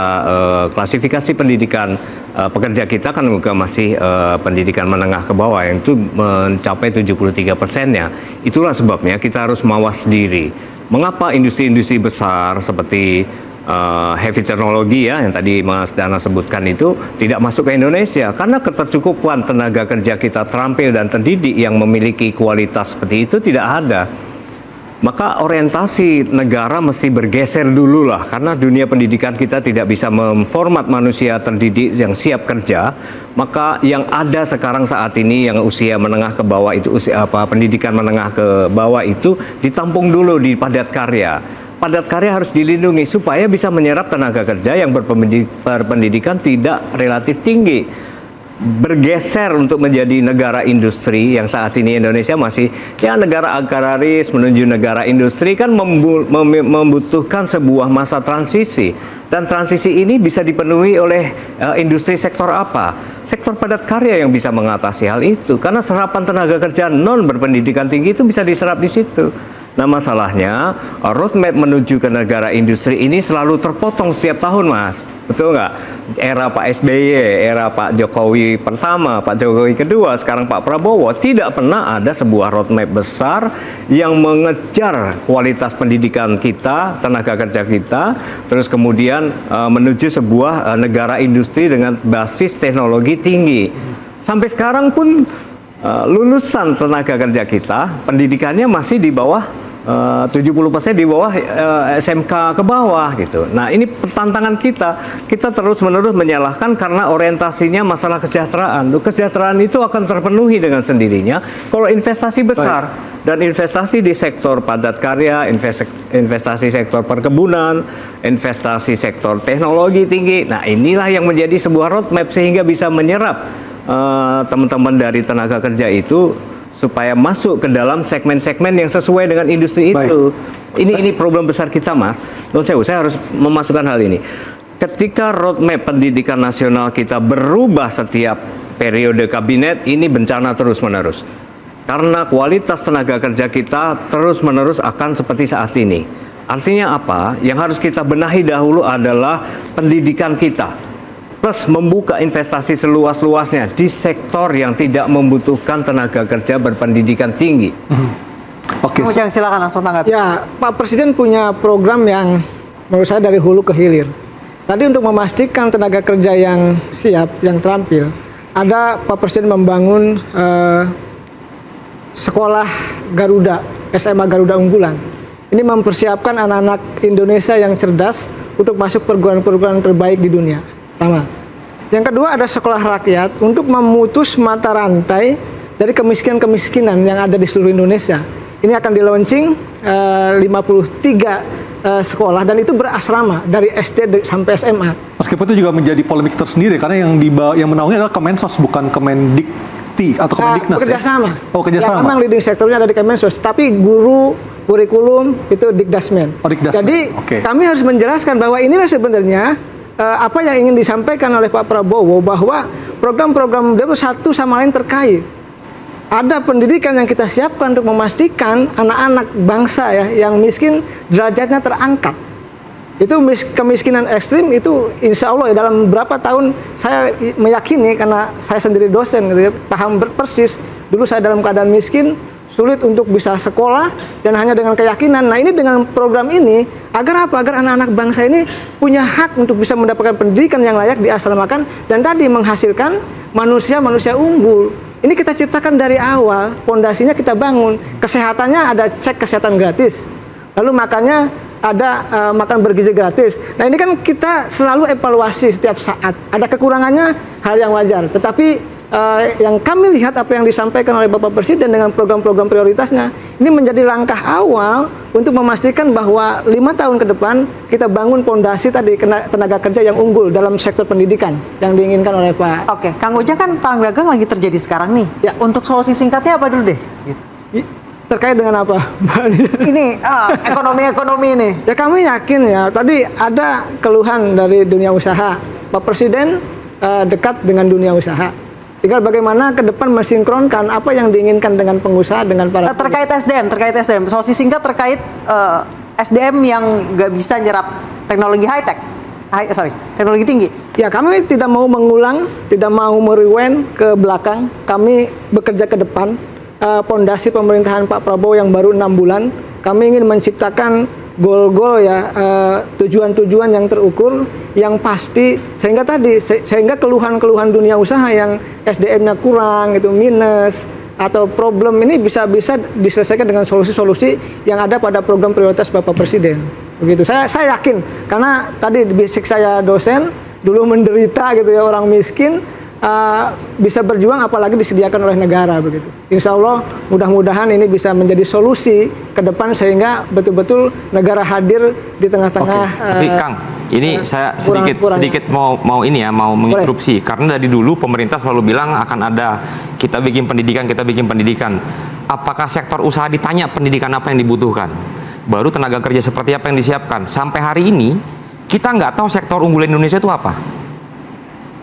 klasifikasi pendidikan pekerja kita kan juga masih pendidikan menengah ke bawah yang itu mencapai 73%-nya. Itulah sebabnya kita harus mawas diri. Mengapa industri-industri besar seperti heavy teknologi ya yang tadi Mas Dana sebutkan itu tidak masuk ke Indonesia karena ketercukupan tenaga kerja kita terampil dan terdidik yang memiliki kualitas seperti itu tidak ada. Maka orientasi negara mesti bergeser dulu lah karena dunia pendidikan kita tidak bisa memformat manusia terdidik yang siap kerja. Maka yang ada sekarang saat ini yang usia menengah ke bawah itu pendidikan menengah ke bawah itu ditampung dulu di padat karya. Padat karya harus dilindungi supaya bisa menyerap tenaga kerja yang berpendidikan tidak relatif tinggi. bergeser untuk menjadi negara industri, yang saat ini Indonesia masih ya negara agraris menuju negara industri, kan membutuhkan sebuah masa transisi, dan transisi ini bisa dipenuhi oleh industri sektor apa? Sektor padat karya yang bisa mengatasi hal itu, karena serapan tenaga kerja non berpendidikan tinggi itu bisa diserap di situ. Nah, masalahnya roadmap menuju ke negara industri ini selalu terpotong setiap tahun, Mas. Betul nggak? Era Pak SBY, era Pak Jokowi pertama, Pak Jokowi kedua, sekarang Pak Prabowo, tidak pernah ada sebuah roadmap besar yang mengejar kualitas pendidikan kita, tenaga kerja kita, terus kemudian menuju sebuah negara industri dengan basis teknologi tinggi. Sampai sekarang pun lulusan tenaga kerja kita, pendidikannya masih di bawah 70% di bawah SMK ke bawah gitu. Nah, ini tantangan kita. Kita terus-menerus menyalahkan karena orientasinya masalah kesejahteraan. Kesejahteraan itu akan terpenuhi dengan sendirinya kalau investasi besar. Dan investasi di sektor padat karya, investasi sektor perkebunan, investasi sektor teknologi tinggi. Nah, inilah yang menjadi sebuah roadmap sehingga bisa menyerap teman-teman dari tenaga kerja itu supaya masuk ke dalam segmen-segmen yang sesuai dengan industri itu. Ini problem besar kita, Mas. Saya harus memasukkan hal ini. Ketika roadmap pendidikan nasional kita berubah setiap periode kabinet, ini bencana terus-menerus. Karena kualitas tenaga kerja kita terus-menerus akan seperti saat ini. Artinya apa? Yang harus kita benahi dahulu adalah pendidikan kita. Plus membuka investasi seluas-luasnya di sektor yang tidak membutuhkan tenaga kerja berpendidikan tinggi. Oke. Jangan silakan langsung tanggapi. Ya, Pak Presiden punya program yang menurut saya dari hulu ke hilir. Tadi untuk memastikan tenaga kerja yang siap, yang terampil, ada Pak Presiden membangun sekolah Garuda, SMA Garuda Unggulan. Ini mempersiapkan anak-anak Indonesia yang cerdas untuk masuk perguruan-perguruan terbaik di dunia. Pertama. Yang kedua ada sekolah rakyat untuk memutus mata rantai dari kemiskinan-kemiskinan yang ada di seluruh Indonesia. Ini akan di-launching 53 sekolah dan itu berasrama dari SD sampai SMA. Meskipun itu juga menjadi polemik tersendiri karena yang menaungi adalah Kemensos bukan Kemendikti atau Kemendiknas. Kerjasama. Oh, kerjasama. Ya, memang leading sektornya ada di Kemensos, tapi guru kurikulum itu Dikdasmen. Oh, Dikdasmen. Jadi kami harus menjelaskan bahwa inilah sebenarnya apa yang ingin disampaikan oleh Pak Prabowo, bahwa program-program itu satu sama lain terkait. Ada pendidikan yang kita siapkan untuk memastikan anak-anak bangsa ya yang miskin derajatnya terangkat. Itu kemiskinan ekstrim itu insya Allah ya dalam beberapa tahun saya meyakini, karena saya sendiri dosen gitu ya, paham persis. Dulu saya dalam keadaan miskin, sulit untuk bisa sekolah dan hanya dengan keyakinan. Nah, ini dengan program ini agar apa? Agar anak-anak bangsa ini punya hak untuk bisa mendapatkan pendidikan yang layak diasramakan dan tadi menghasilkan manusia-manusia unggul. Ini kita ciptakan dari awal, pondasinya kita bangun. Kesehatannya ada cek kesehatan gratis. Lalu makannya ada makan bergizi gratis. Nah, ini kan kita selalu evaluasi setiap saat. Ada kekurangannya, hal yang wajar. Tetapi yang kami lihat apa yang disampaikan oleh Bapak Presiden dengan program-program prioritasnya, ini menjadi langkah awal untuk memastikan bahwa 5 tahun ke depan kita bangun pondasi tadi tenaga kerja yang unggul dalam sektor pendidikan yang diinginkan oleh Pak. Oke, Kang Ujang, kan perang dagang lagi terjadi sekarang nih. Ya, untuk solusi singkatnya apa dulu deh? Gitu. Terkait dengan apa? Ini ekonomi ini. Ya, kami yakin ya. Tadi ada keluhan dari dunia usaha. Pak Presiden dekat dengan dunia usaha. Tinggal bagaimana ke depan mensinkronkan apa yang diinginkan dengan pengusaha dengan para terkait SDM, solusi singkat terkait SDM yang nggak bisa nyerap teknologi teknologi tinggi. Ya, kami tidak mau mengulang, tidak mau merewind ke belakang. Kami bekerja ke depan. Pondasi pemerintahan Pak Prabowo yang baru 6 bulan, kami ingin menciptakan goal-goal ya, tujuan-tujuan yang terukur, yang pasti, sehingga keluhan-keluhan dunia usaha yang SDM-nya kurang, itu minus atau problem ini bisa diselesaikan dengan solusi-solusi yang ada pada program prioritas Bapak Presiden. Begitu. Saya yakin, karena tadi basic saya dosen, dulu menderita gitu ya, orang miskin. Bisa berjuang apalagi disediakan oleh negara begitu. Insya Allah mudah-mudahan ini bisa menjadi solusi ke depan sehingga betul-betul negara hadir di tengah-tengah. Tapi Kang, Ini saya kurang-kurangnya. sedikit mau menginterupsi karena dari dulu pemerintah selalu bilang akan ada kita bikin pendidikan. Apakah sektor usaha ditanya pendidikan apa yang dibutuhkan? Baru tenaga kerja seperti apa yang disiapkan. Sampai hari ini kita nggak tahu sektor unggulan Indonesia itu apa.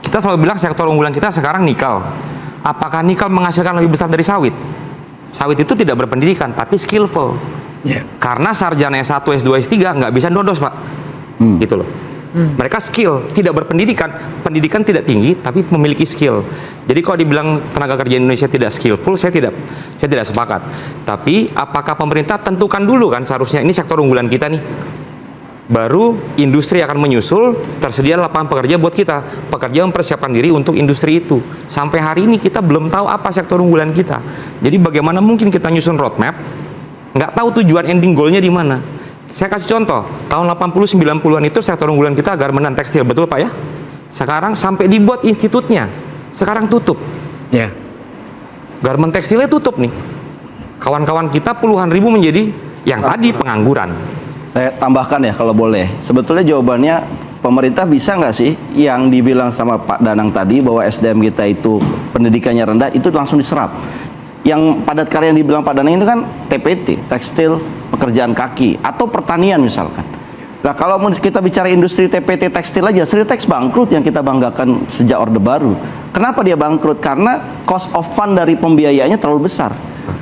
Kita selalu bilang sektor unggulan kita sekarang nikel. Apakah nikel menghasilkan lebih besar dari sawit? Sawit itu tidak berpendidikan tapi skillful. Karena sarjana S1, S2, S3 nggak bisa nodos, Pak. Gitu loh. Mereka skill, tidak berpendidikan, pendidikan tidak tinggi tapi memiliki skill. Jadi kalau dibilang tenaga kerja Indonesia tidak skillful, saya tidak sepakat. Tapi apakah pemerintah tentukan dulu kan seharusnya ini sektor unggulan kita nih. Baru industri akan menyusul, tersedia lapangan pekerja buat kita. Pekerja mempersiapkan diri untuk industri itu. Sampai hari ini kita belum tahu apa sektor unggulan kita. Jadi bagaimana mungkin kita nyusun roadmap, nggak tahu tujuan ending goalnya di mana. Saya kasih contoh, tahun 80-90-an itu sektor unggulan kita garmen dan tekstil, betul Pak ya? Sekarang sampai dibuat institutnya, sekarang tutup. Ya. Garmen tekstilnya tutup nih. Kawan-kawan kita puluhan ribu menjadi yang tadi pengangguran. Saya tambahkan ya kalau boleh. Sebetulnya jawabannya pemerintah bisa nggak sih yang dibilang sama Pak Danang tadi bahwa SDM kita itu pendidikannya rendah itu langsung diserap. Yang padat karya yang dibilang Pak Danang itu kan TPT, tekstil, pekerjaan kaki, atau pertanian misalkan. Nah kalau kita bicara industri TPT tekstil aja, Sritex bangkrut yang kita banggakan sejak Orde Baru. Kenapa dia bangkrut? Karena cost of fund dari pembiayaannya terlalu besar.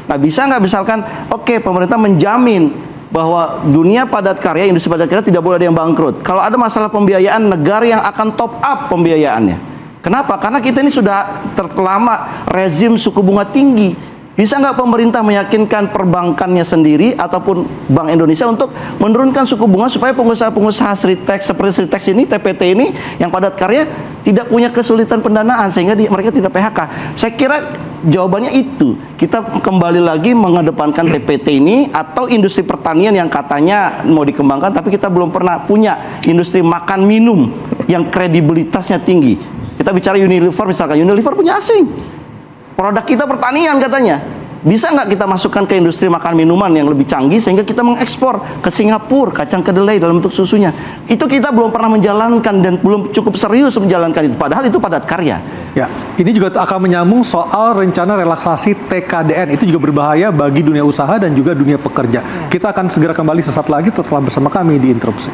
Nah bisa nggak misalkan, oke, pemerintah menjamin bahwa dunia padat karya, industri padat karya tidak boleh ada yang bangkrut. Kalau ada masalah pembiayaan, negara yang akan top up pembiayaannya. Kenapa? Karena kita ini sudah terlama rezim suku bunga tinggi. Bisa nggak pemerintah meyakinkan perbankannya sendiri ataupun Bank Indonesia untuk menurunkan suku bunga supaya pengusaha-pengusaha Sritex seperti Sritex ini, TPT ini yang padat karya tidak punya kesulitan pendanaan sehingga mereka tidak PHK. Saya kira jawabannya itu. Kita kembali lagi mengedepankan TPT ini atau industri pertanian yang katanya mau dikembangkan tapi kita belum pernah punya industri makan minum yang kredibilitasnya tinggi. Kita bicara Unilever misalkan, Unilever punya asing. Produk kita pertanian katanya. Bisa nggak kita masukkan ke industri makan minuman yang lebih canggih sehingga kita mengekspor ke Singapura kacang kedelai dalam bentuk susunya. Itu kita belum pernah menjalankan dan belum cukup serius menjalankan itu. Padahal itu padat karya. Ya, ini juga akan menyambung soal rencana relaksasi TKDN. Itu juga berbahaya bagi dunia usaha dan juga dunia pekerja. Kita akan segera kembali sesaat lagi, tetaplah bersama kami di Interupsi.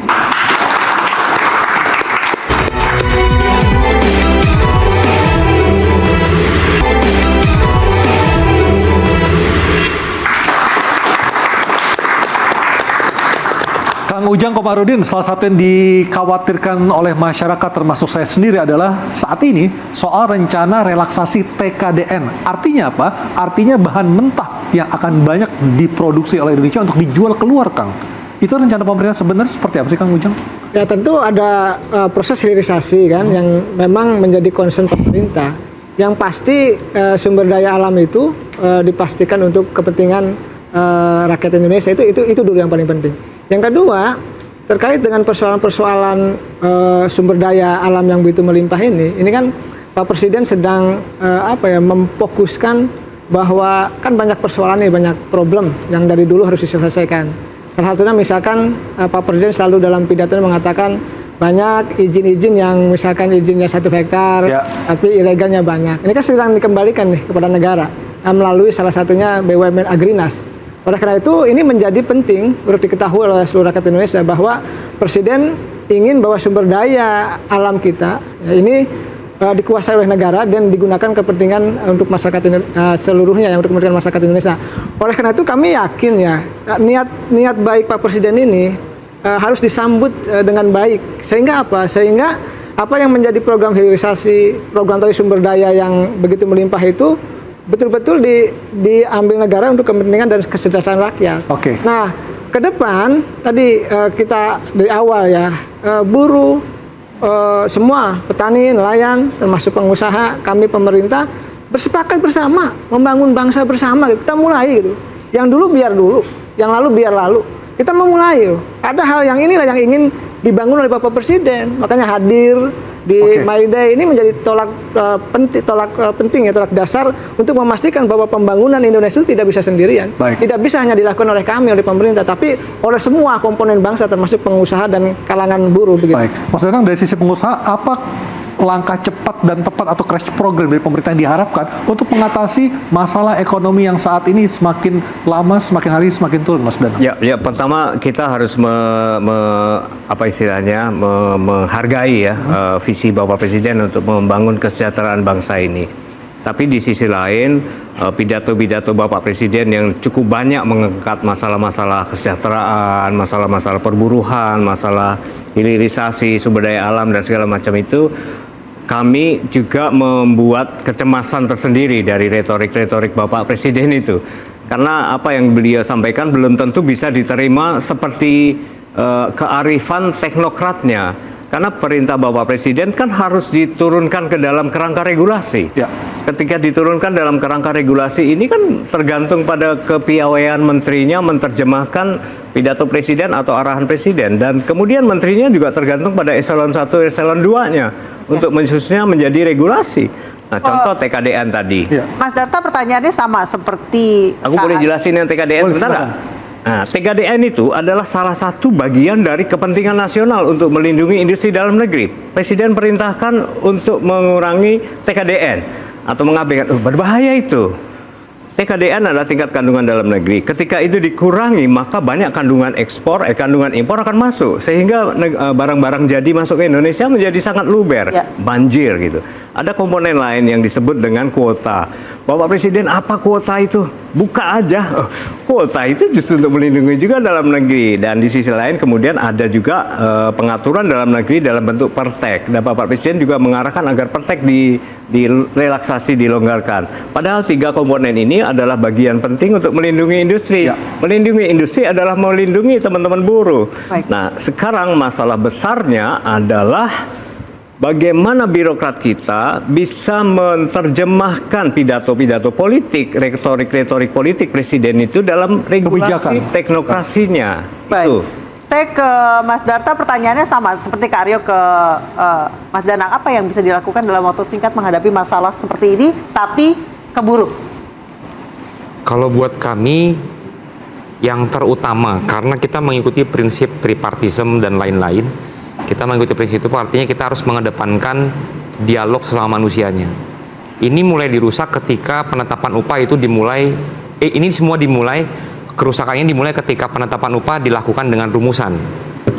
Kang Ujang Komarudin, salah satu yang dikhawatirkan oleh masyarakat termasuk saya sendiri adalah saat ini soal rencana relaksasi TKDN. Artinya apa? Artinya bahan mentah yang akan banyak diproduksi oleh Indonesia untuk dijual keluar, Kang. Itu rencana pemerintah sebenarnya seperti apa sih, Kang Ujang? Ya tentu ada proses hilirisasi kan yang memang menjadi concern pemerintah. Yang pasti sumber daya alam itu dipastikan untuk kepentingan rakyat Indonesia itu dulu yang paling penting. Yang kedua, terkait dengan persoalan-persoalan sumber daya alam yang begitu melimpah ini kan Pak Presiden sedang memfokuskan bahwa kan banyak persoalan nih, banyak problem yang dari dulu harus diselesaikan. Salah satunya misalkan Pak Presiden selalu dalam pidatonya mengatakan banyak izin-izin yang misalkan izinnya 1 hektar, tapi ilegalnya banyak. Ini kan sedang dikembalikan nih kepada negara melalui salah satunya BUMN Agrinas. Oleh karena itu ini menjadi penting untuk diketahui oleh seluruh rakyat Indonesia bahwa Presiden ingin bahwa sumber daya alam kita ini dikuasai oleh negara dan digunakan kepentingan untuk masyarakat seluruhnya yang untuk kepentingan masyarakat Indonesia. Oleh karena itu kami yakin ya niat baik Pak Presiden ini harus disambut dengan baik. Sehingga apa? Sehingga apa yang menjadi program hilirisasi, program tadi sumber daya yang begitu melimpah itu betul-betul diambil negara untuk kepentingan dan kesejahteraan rakyat. Oke. Nah, ke depan tadi kita dari awal ya buruh, semua petani, nelayan, termasuk pengusaha, kami pemerintah bersepakat bersama membangun bangsa bersama. Kita mulai gitu. Yang dulu biar dulu, yang lalu biar lalu. Kita memulai. Ada hal yang inilah yang ingin dibangun oleh Bapak Presiden. Makanya hadir di Oke. My Day ini menjadi tolak penting ya, tolak dasar untuk memastikan bahwa pembangunan Indonesia itu tidak bisa sendirian. Baik. Tidak bisa hanya dilakukan oleh kami, oleh pemerintah, tapi oleh semua komponen bangsa termasuk pengusaha dan kalangan buruh begitu. Baik, Mas Danang, dari sisi pengusaha, apa langkah cepat dan tepat atau crash program dari pemerintah yang diharapkan untuk mengatasi masalah ekonomi yang saat ini semakin lama, semakin hari semakin turun, Mas Danang? Ya, pertama kita harus menghargai ya visi Bapak Presiden untuk membangun kesejahteraan bangsa ini. Tapi di sisi lain pidato-pidato Bapak Presiden yang cukup banyak mengangkat masalah-masalah kesejahteraan, masalah-masalah perburuhan, masalah hilirisasi sumber daya alam dan segala macam itu, kami juga membuat kecemasan tersendiri dari retorik-retorik Bapak Presiden itu. Karena apa yang beliau sampaikan belum tentu bisa diterima seperti kearifan teknokratnya. Karena perintah Bapak Presiden kan harus diturunkan ke dalam kerangka regulasi. Ya. Ketika diturunkan dalam kerangka regulasi ini kan tergantung pada kepiawaian menterinya menerjemahkan pidato Presiden atau arahan Presiden. Dan kemudian menterinya juga tergantung pada eselon 1, eselon 2-nya untuk mensusunnya menjadi regulasi. Nah, contoh TKDN tadi. Ya. Mas Darta, pertanyaannya sama seperti Aku boleh jelasin yang TKDN Boleh, sebentar silakan. nggak? Nah, TKDN itu adalah salah satu bagian dari kepentingan nasional untuk melindungi industri dalam negeri. Presiden perintahkan untuk mengurangi TKDN atau mengabaikan. Berbahaya itu. TKDN adalah tingkat kandungan dalam negeri. Ketika itu dikurangi, maka banyak kandungan ekspor, kandungan impor akan masuk. Sehingga barang-barang jadi masuk ke Indonesia menjadi sangat luber, Ya. banjir gitu. Ada komponen lain yang disebut dengan kuota. Bapak Presiden, apa kuota itu? Buka aja. Kuota itu justru untuk melindungi juga dalam negeri. Dan di sisi lain kemudian ada juga pengaturan dalam negeri dalam bentuk pertek. Dan Bapak Presiden juga mengarahkan agar pertek direlaksasi, dilonggarkan. Padahal 3 komponen ini adalah bagian penting untuk melindungi industri. Ya. Melindungi industri adalah melindungi teman-teman buruh. Baik. Nah, sekarang masalah besarnya adalah bagaimana birokrat kita bisa menerjemahkan pidato-pidato politik, retorik-retorik politik Presiden itu dalam regulasi Kebijakan. teknokrasinya. Baik. Itu. Saya ke Mas Darta, pertanyaannya sama seperti Kak Aryo ke Mas Danang. Apa yang bisa dilakukan dalam waktu singkat menghadapi masalah seperti ini, tapi keburu? Kalau buat kami yang terutama, karena kita mengikuti prinsip tripartisme dan lain-lain, kita mengikuti prinsip itu artinya kita harus mengedepankan dialog sesama manusianya. Ini mulai dirusak ketika penetapan upah itu dimulai, ini semua dimulai, kerusakannya dimulai ketika penetapan upah dilakukan dengan rumusan.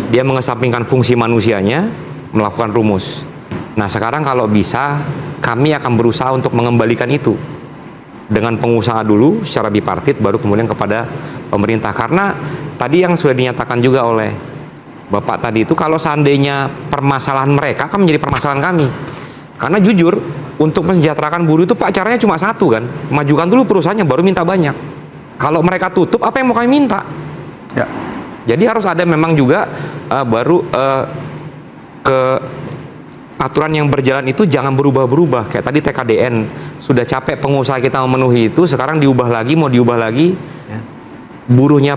Dia mengesampingkan fungsi manusianya, melakukan rumus. Nah, sekarang kalau bisa, kami akan berusaha untuk mengembalikan itu. Dengan pengusaha dulu secara bipartit, baru kemudian kepada pemerintah. Karena tadi yang sudah dinyatakan juga oleh Bapak tadi itu, kalau seandainya permasalahan mereka akan menjadi permasalahan kami. Karena jujur, untuk mensejahterakan buruh itu Pak, caranya cuma satu kan, majukan dulu perusahaannya baru minta banyak. Kalau mereka tutup, apa yang mau kami minta? Ya. Jadi harus ada memang juga ke aturan yang berjalan itu jangan berubah-berubah. Kayak tadi TKDN, sudah capek pengusaha kita memenuhi itu, sekarang diubah lagi, mau diubah lagi, buruhnya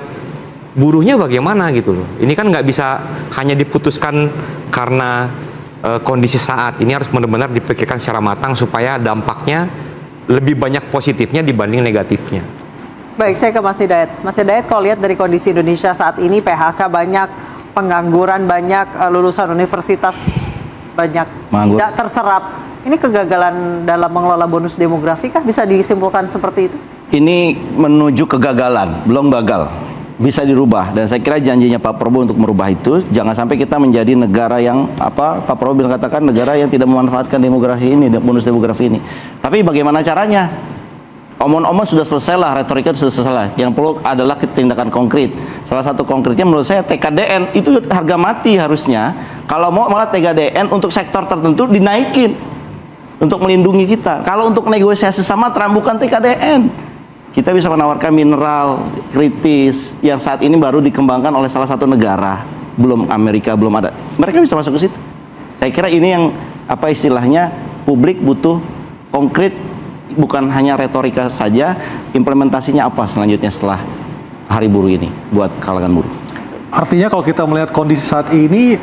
bagaimana gitu loh. Ini kan nggak bisa hanya diputuskan karena kondisi saat ini, harus benar-benar dipikirkan secara matang supaya dampaknya lebih banyak positifnya dibanding negatifnya. Baik, saya ke Mas Hidayat. Mas Hidayat, kalau lihat dari kondisi Indonesia saat ini, PHK banyak, pengangguran banyak, lulusan universitas banyak, Menganggur. tidak terserap. Ini kegagalan dalam mengelola bonus demografi kah? Bisa disimpulkan seperti itu? Ini menuju kegagalan, belum gagal. Bisa dirubah, dan saya kira janjinya Pak Prabowo untuk merubah itu, jangan sampai kita menjadi negara yang Pak Prabowo bilang, katakan negara yang tidak memanfaatkan demografi ini, bonus demografi ini. Tapi bagaimana caranya? Omong-omong sudah selesai lah, retorika sudah selesai. Yang perlu adalah tindakan konkret. Salah satu konkretnya menurut saya TKDN itu harga mati harusnya. Kalau mau malah TKDN untuk sektor tertentu dinaikin untuk melindungi kita. Kalau untuk negosiasi sama Trump, bukan TKDN. Kita bisa menawarkan mineral kritis yang saat ini baru dikembangkan oleh salah satu negara, belum Amerika, belum ada. Mereka bisa masuk ke situ. Saya kira ini yang apa istilahnya, publik butuh konkret, bukan hanya retorika saja. Implementasinya apa selanjutnya setelah Hari Buruh ini buat kalangan buruh? Artinya kalau kita melihat kondisi saat ini,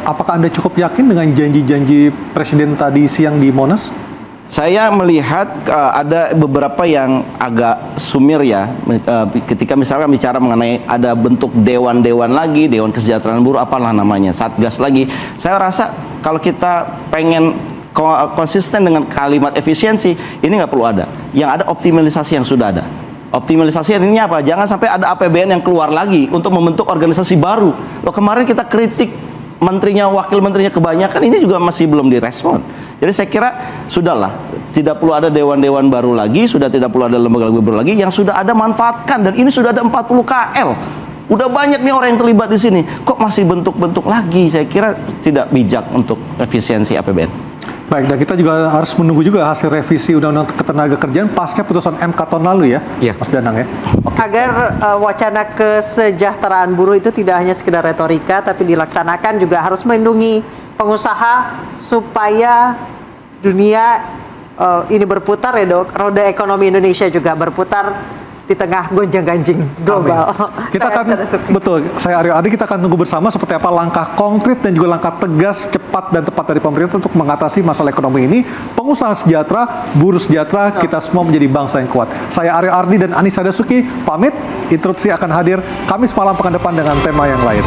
apakah Anda cukup yakin dengan janji-janji Presiden tadi siang di Monas? Saya melihat ada beberapa yang agak sumir ya, ketika misalkan bicara mengenai ada bentuk dewan-dewan lagi, Dewan Kesejahteraan Buruh apalah namanya, Satgas lagi. Saya rasa kalau kita pengen konsisten dengan kalimat efisiensi, ini nggak perlu ada. Yang ada optimalisasi yang sudah ada. Optimalisasi ini apa? Jangan sampai ada APBN yang keluar lagi untuk membentuk organisasi baru. Loh, kemarin kita kritik menterinya, wakil menterinya kebanyakan, ini juga masih belum direspon. Jadi saya kira sudahlah, tidak perlu ada dewan-dewan baru lagi, sudah tidak perlu ada lembaga-lembaga baru lagi, yang sudah ada manfaatkan, dan ini sudah ada 40 KL. Udah banyak nih orang yang terlibat di sini. Kok masih bentuk-bentuk lagi? Saya kira tidak bijak untuk efisiensi APBN. Baik, dan kita juga harus menunggu juga hasil revisi Undang-Undang Ketenagakerjaan pasca putusan MK tahun lalu ya, Iya. Mas Danang ya. Agar wacana kesejahteraan buruh itu tidak hanya sekedar retorika, tapi dilaksanakan juga harus melindungi pengusaha supaya dunia ini berputar ya Dok, roda ekonomi Indonesia juga berputar di tengah gonjang-ganjing global. Kita akan, betul, saya Aryo Adi, kita akan tunggu bersama seperti apa langkah konkret dan juga langkah tegas, cepat dan tepat dari pemerintah untuk mengatasi masalah ekonomi ini. Pengusaha sejahtera, buruh sejahtera, kita semua menjadi bangsa yang kuat. Saya Aryo Ardi dan Anissa Dasuki pamit. Interupsi akan hadir Kamis malam pekan depan dengan tema yang lain.